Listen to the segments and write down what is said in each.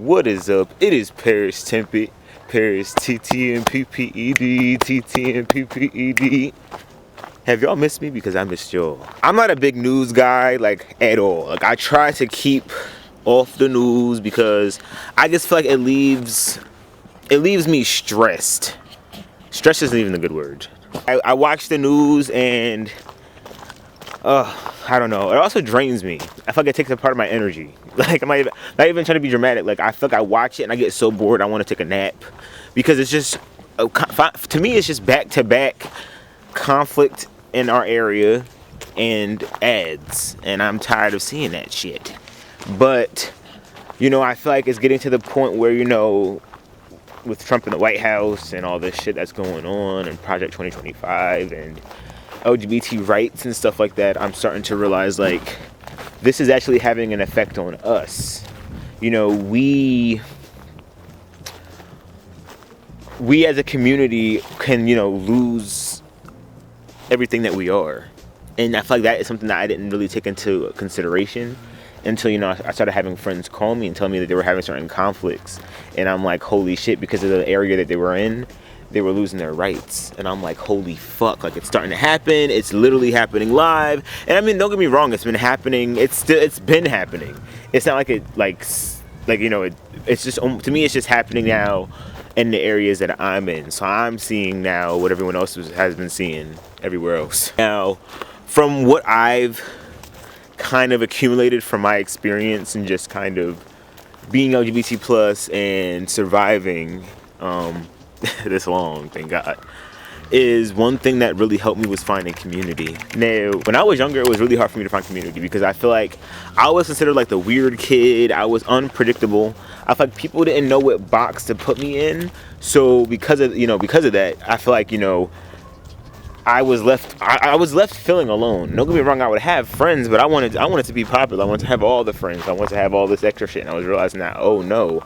What is up? It is Paris Tempit, Paris TTNPPED. Have y'all missed me? Because I missed y'all. I'm not a big news guy, like, at all. Like, I try to keep off the news because I just feel like it leaves me stressed. Stress isn't even a good word. I watch the news and I don't know. It also drains me. I feel like it takes a part of my energy. Like, I'm not even trying to be dramatic. Like, I feel like I watch it and I get so bored I want to take a nap. Because it's just, to me, it's just back-to-back conflict in our area and ads. And I'm tired of seeing that shit. But, I feel like it's getting to the point where, with Trump in the White House and all this shit that's going on and Project 2025 and LGBT rights and stuff like that, I'm starting to realize, like, this is actually having an effect on us. We as a community can, lose everything that we are. And I feel like that is something that I didn't really take into consideration until, I started having friends call me and tell me that they were having certain conflicts. And I'm like, holy shit, because of the area that they were in, they were losing their rights. And I'm like, holy fuck, like, it's starting to happen. It's literally happening live. And I mean, don't get me wrong, it's been happening. It's been happening. It's not like it's just, to me, it's just happening now in the areas that I'm in. So I'm seeing now what everyone else has been seeing everywhere else. Now, from what I've kind of accumulated from my experience and just kind of being LGBT plus and surviving this long, thank God, is one thing that really helped me was finding community. Now, when I was younger, it was really hard for me to find community because I feel like I was considered like the weird kid. I was unpredictable. I feel like people didn't know what box to put me in. So because of that, I feel like, I was left feeling alone. Don't get me wrong, I would have friends, but I wanted to be popular. I wanted to have all the friends. I wanted to have all this extra shit. And I was realizing that, oh no,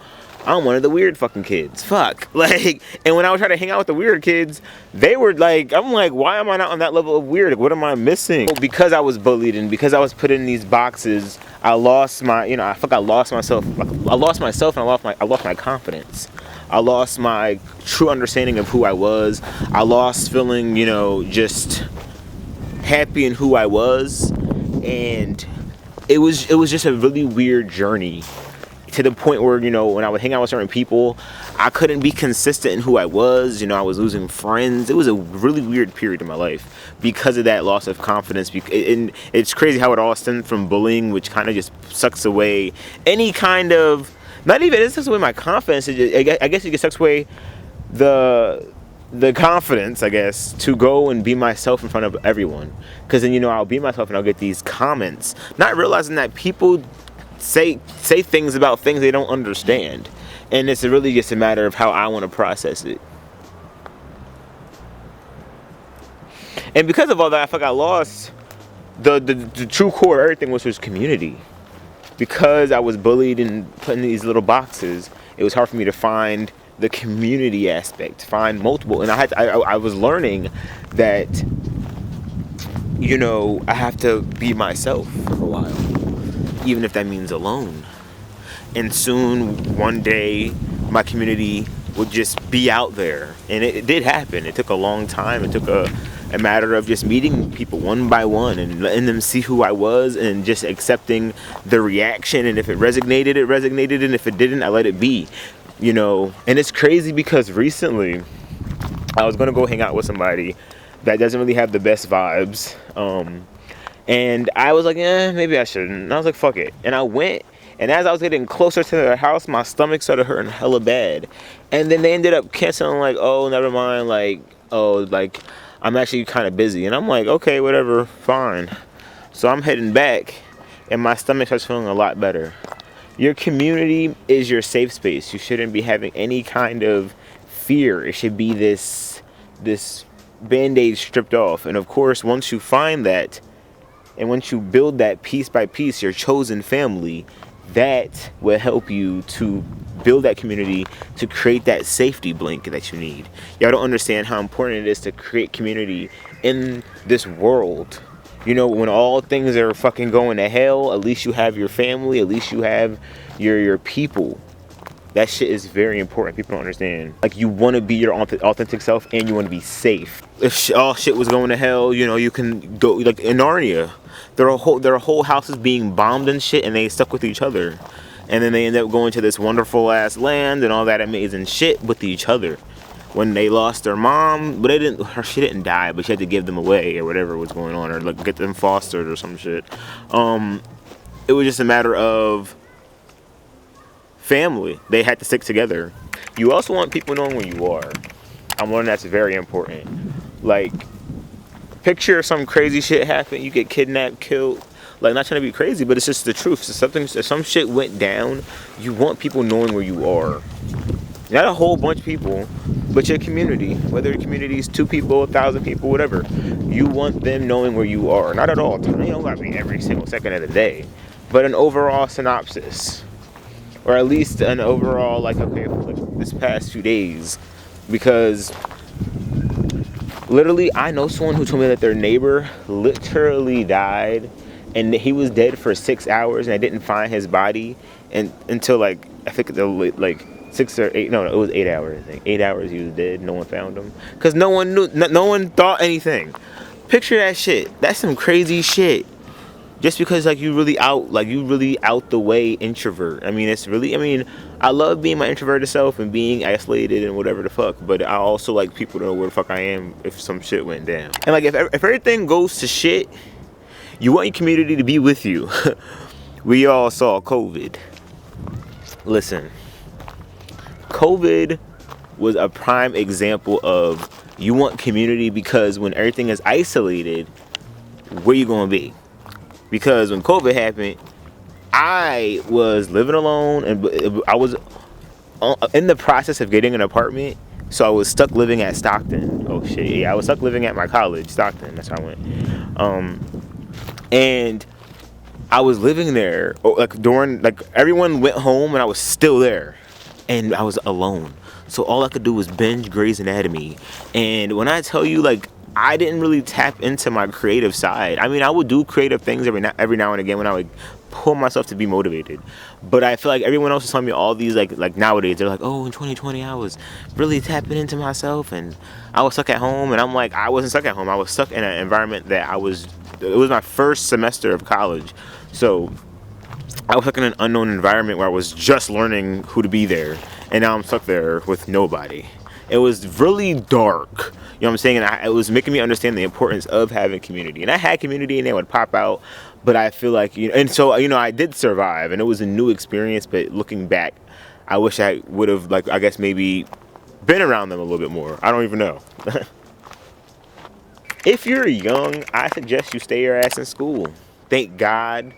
I'm one of the weird fucking kids. Fuck. Like, and when I would try to hang out with the weird kids, they were like, I'm like, why am I not on that level of weird? What am I missing? Well, because I was bullied and because I was put in these boxes, I lost my, I feel like I lost myself. I lost myself and I lost my confidence. I lost my true understanding of who I was. I lost feeling, just happy in who I was. And it was just a really weird journey. To the point where, when I would hang out with certain people, I couldn't be consistent in who I was. I was losing friends. It was a really weird period in my life because of that loss of confidence. And it's crazy how it all stemmed from bullying, which kind of just sucks away any kind of, not even, it sucks away my confidence. I guess it just sucks away the confidence, I guess, to go and be myself in front of everyone. Because then, I'll be myself and I'll get these comments, not realizing that people say things about things they don't understand, and it's really just a matter of how I want to process it. And because of all that, I feel like I lost the true core of everything, which was community. Because I was bullied and put in these little boxes, it was hard for me to find the community aspect, find multiple, and I was learning that I have to be myself for a while, even if that means alone. And soon, one day, my community would just be out there. And it did happen. It took a long time. It took a matter of just meeting people one by one and letting them see who I was and just accepting the reaction. And if it resonated, it resonated. And if it didn't, I let it be. And it's crazy because recently, I was going to go hang out with somebody that doesn't really have the best vibes. And I was like, maybe I shouldn't. And I was like, fuck it. And I went. And as I was getting closer to their house, my stomach started hurting hella bad. And then they ended up canceling, like, oh, never mind. Like, oh, like, I'm actually kind of busy. And I'm like, okay, whatever, fine. So I'm heading back. And my stomach starts feeling a lot better. Your community is your safe space. You shouldn't be having any kind of fear. It should be this Band-Aid stripped off. And of course, once you find that, and once you build that piece by piece, your chosen family, that will help you to build that community, to create that safety blanket that you need. Y'all don't understand how important it is to create community in this world. When all things are fucking going to hell, at least you have your family, at least you have your people. That shit is very important. People don't understand. Like, you want to be your authentic self, and you want to be safe. If all shit was going to hell, you know, you can go, like in Narnia, there are whole houses being bombed and shit, and they stuck with each other, and then they end up going to this wonderful ass land and all that amazing shit with each other. When they lost their mom, but she didn't die, but she had to give them away or whatever was going on, or like get them fostered or some shit. It was just a matter of family. They had to stick together. You also want people knowing where you are. I'm learning that's very important. Like, picture some crazy shit happen, you get kidnapped, killed. Like, not trying to be crazy, but it's just the truth. So if some shit went down, you want people knowing where you are. Not a whole bunch of people, but your community. Whether your community is 2 people, 1,000 people, whatever. You want them knowing where you are. Not at all times. You don't gotta be every single second of the day. But an overall synopsis. Or at least an overall, like, okay, like this past few days. Because literally, I know someone who told me that their neighbor literally died, and he was dead for 6 hours, and I didn't find his body until, like, I think like 6 or 8. No, it was 8 hours. I think 8 hours he was dead. No one found him because no one knew. No one thought anything. Picture that shit. That's some crazy shit. Just because, like, you really out the way introvert. I mean, I love being my introverted self and being isolated and whatever the fuck, but I also like people to know where the fuck I am if some shit went down. And, like, if everything goes to shit, you want your community to be with you. We all saw COVID. Listen, COVID was a prime example of you want community, because when everything is isolated, where you gonna be? Because when COVID happened, I was living alone, and I was in the process of getting an apartment, so I was stuck living at Stockton. Oh shit, yeah, I was stuck living at my college, Stockton. That's how I went. And I was living there, like everyone went home, and I was still there, and I was alone. So all I could do was binge Grey's Anatomy, and when I tell you, like, I didn't really tap into my creative side. I mean, I would do creative things every now and again when I would pull myself to be motivated. But I feel like everyone else is telling me all these, like nowadays, they're like, oh, in 2020, I was really tapping into myself, and I was stuck at home. And I'm like, I wasn't stuck at home. I was stuck in an environment it was my first semester of college. So I was stuck in an unknown environment where I was just learning who to be there. And now I'm stuck there with nobody. It was really dark. You know what I'm saying? And it was making me understand the importance of having community. And I had community, and they would pop out. But I feel like, and so, I did survive. And it was a new experience. But looking back, I wish I would have, like, I guess maybe been around them a little bit more. I don't even know. If you're young, I suggest you stay your ass in school. Thank God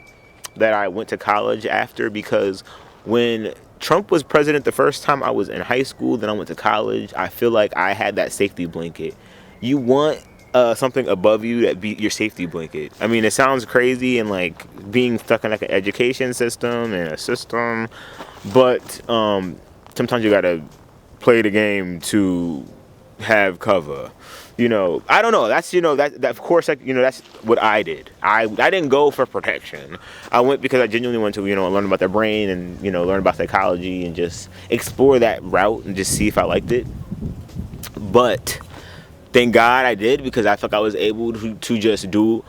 that I went to college after, because when Trump was president the first time, I was in high school, then I went to college. I feel like I had that safety blanket. You want something above you that be your safety blanket. I mean, it sounds crazy, and like being stuck in like an education system and a system, but sometimes you gotta play the game to have cover. I don't know. That's that of course, like, that's what I did. I didn't go for protection. I went because I genuinely wanted to learn about their brain and learn about psychology and just explore that route and just see if I liked it. But thank God I did, because I felt like I was able to just do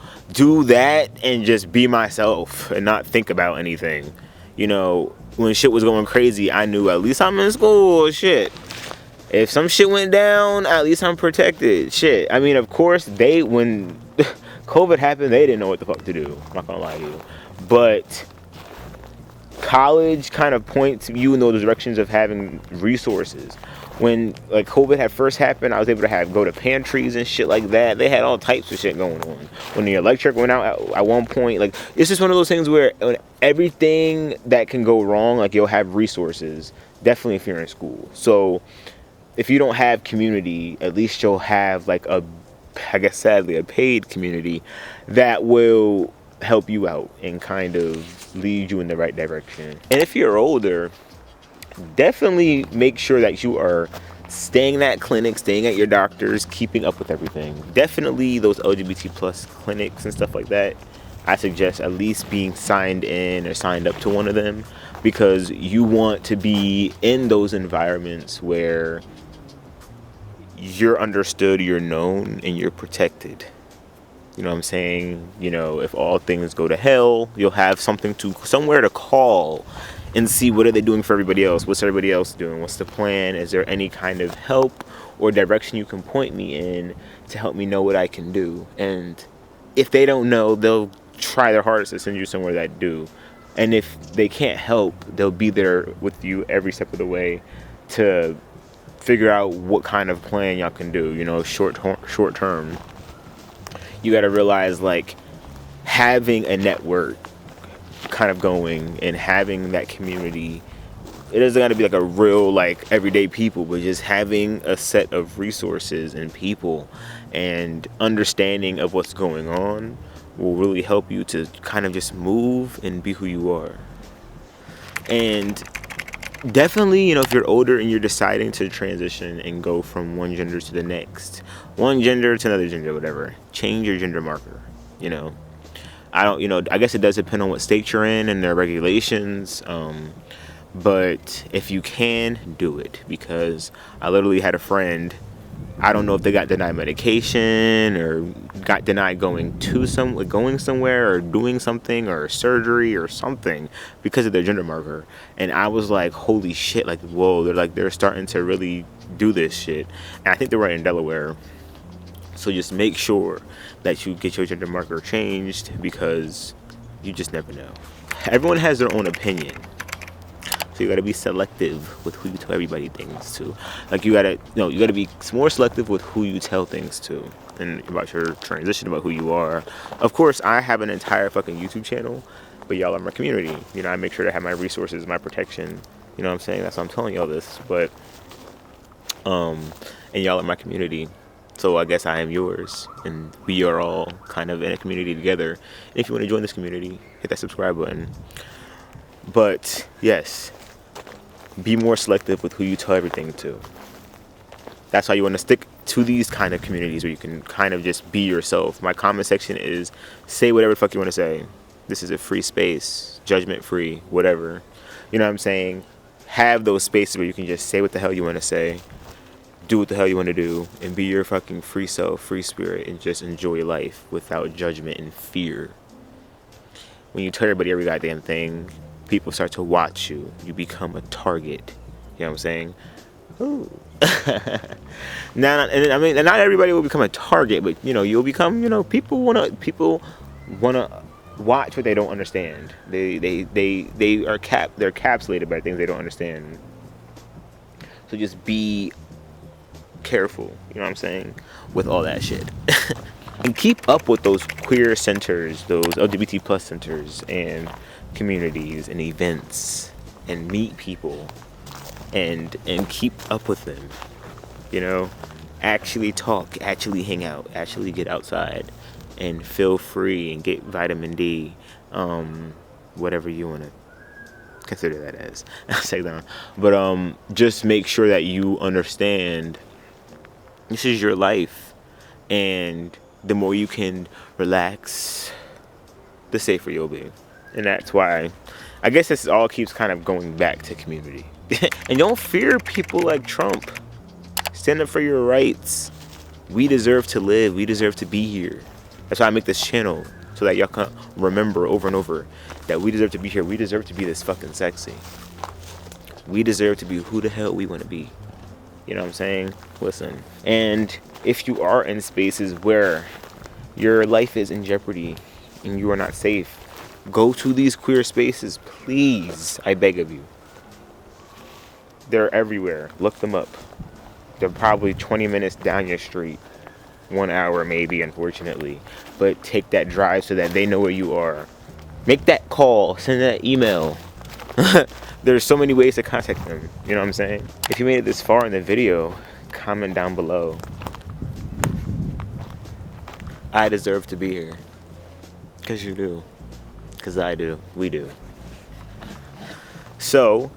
that and just be myself and not think about anything. When shit was going crazy, I knew at least I'm in school. Shit. If some shit went down, at least I'm protected. Shit. I mean, of course, when COVID happened, they didn't know what the fuck to do. I'm not gonna lie to you. But college kind of points you in those directions of having resources. When like COVID had first happened, I was able to go to pantries and shit like that. They had all types of shit going on. When the electric went out at one point, like, it's just one of those things where everything that can go wrong, like, you'll have resources. Definitely if you're in school. So if you don't have community, at least you'll have like I guess sadly, a paid community that will help you out and kind of lead you in the right direction. And if you're older, definitely make sure that you are staying at clinics, staying at your doctors, keeping up with everything. Definitely those LGBT plus clinics and stuff like that. I suggest at least being signed in or signed up to one of them, because you want to be in those environments where you're understood, you're known, and you're protected. You know what I'm saying? You know, if all things go to hell, you'll have somewhere to call and see what are they doing for everybody else. What's everybody else doing? What's the plan? Is there any kind of help or direction you can point me in to help me know what I can do? And if they don't know, they'll try their hardest to send you somewhere that do. And if they can't help, they'll be there with you every step of the way to figure out what kind of plan y'all can do, you know, short term. You got to realize, like, having a network kind of going and having that community, it doesn't got to be like a real, like, everyday people, but just having a set of resources and people and understanding of what's going on will really help you to kind of just move and be who you are. And definitely, you know, if you're older and you're deciding to transition and go from one gender to the next, one gender to another gender, whatever, change your gender marker. You know, I guess it does depend on what state you're in and their regulations. But if you can, do it, because I literally had a friend, I don't know if they got denied medication or got denied going somewhere or doing something or surgery or something because of their gender marker. And I was like, holy shit, like, whoa, they're starting to really do this shit. And I think they're right in Delaware. So just make sure that you get your gender marker changed, because you just never know. Everyone has their own opinion. So you gotta be selective with who you tell everybody things to. Like, you gotta be more selective with who you tell things to, and about your transition, about who you are. Of course, I have an entire fucking YouTube channel, but y'all are my community. You know, I make sure to have my resources, my protection. You know what I'm saying? That's why I'm telling y'all this. But, and y'all are my community. So I guess I am yours, and we are all kind of in a community together. And if you want to join this community, hit that subscribe button. But yes, be more selective with who you tell everything to. That's why you want to stick to these kind of communities where you can kind of just be yourself. My comment section is, say whatever the fuck you want to say. This is a free space, judgment free, whatever. You know what I'm saying? Have those spaces where you can just say what the hell you want to say, do what the hell you want to do, and be your fucking free self, free spirit, and just enjoy life without judgment and fear. When you tell everybody every goddamn thing, people start to watch you. You become a target. You know what I'm saying? Ooh. Not everybody will become a target, but you know, you'll become, you know, people wanna watch what they don't understand. They're capsulated by things they don't understand. So just be careful, you know what I'm saying, with all that shit. And keep up with those queer centers, those LGBT plus centers and communities and events, and meet people and keep up with them. You know, actually talk, actually hang out, actually get outside and feel free and get vitamin D, whatever you want to consider that as. I'll say that. But just make sure that you understand this is your life, and the more you can relax, the safer you'll be. And that's why I guess this all keeps kind of going back to community. And don't fear people like Trump. Stand up for your rights. We deserve to live. We deserve to be here. That's why I make this channel, so that y'all can remember over and over that we deserve to be here. We deserve to be this fucking sexy. We deserve to be who the hell we want to be. You know what I'm saying? Listen. And if you are in spaces where your life is in jeopardy and you are not safe, go to these queer spaces, please. I beg of you. They're everywhere. Look them up. They're probably 20 minutes down your street. 1 hour maybe, unfortunately. But take that drive so that they know where you are. Make that call. Send that email. There's so many ways to contact them. You know what I'm saying? If you made it this far in the video, comment down below. I deserve to be here. Because you do. Because I do. We do. So,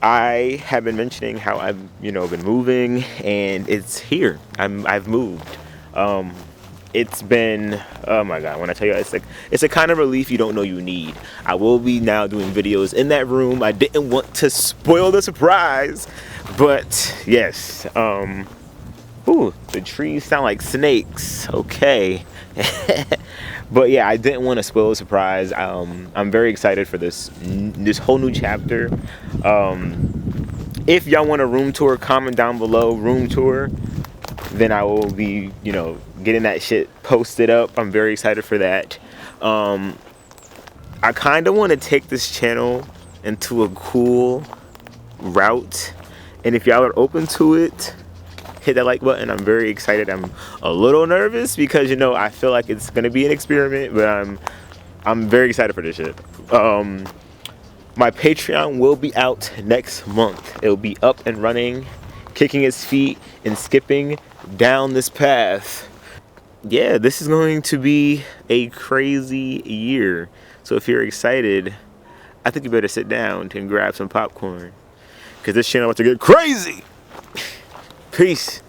I have been mentioning how I've, been moving, and it's here. I've moved. it's been, oh my god, when I tell you, it's like, it's a kind of relief you don't know you need. I will be now doing videos in that room. I didn't want to spoil the surprise, but yes. Ooh, the trees sound like snakes. Okay. But yeah, I didn't want to spoil the surprise. I'm very excited for this whole new chapter. If y'all want a room tour, comment down below, room tour. Then I will be, getting that shit posted up. I'm very excited for that. I kind of want to take this channel into a cool route. And if y'all are open to it, hit that like button. I'm very excited. I'm a little nervous because, I feel like it's going to be an experiment, but I'm very excited for this shit. My Patreon will be out next month. It'll be up and running, kicking its feet and skipping down this path. Yeah, this is going to be a crazy year. So if you're excited, I think you better sit down and grab some popcorn, because this channel wants to get crazy. Peace.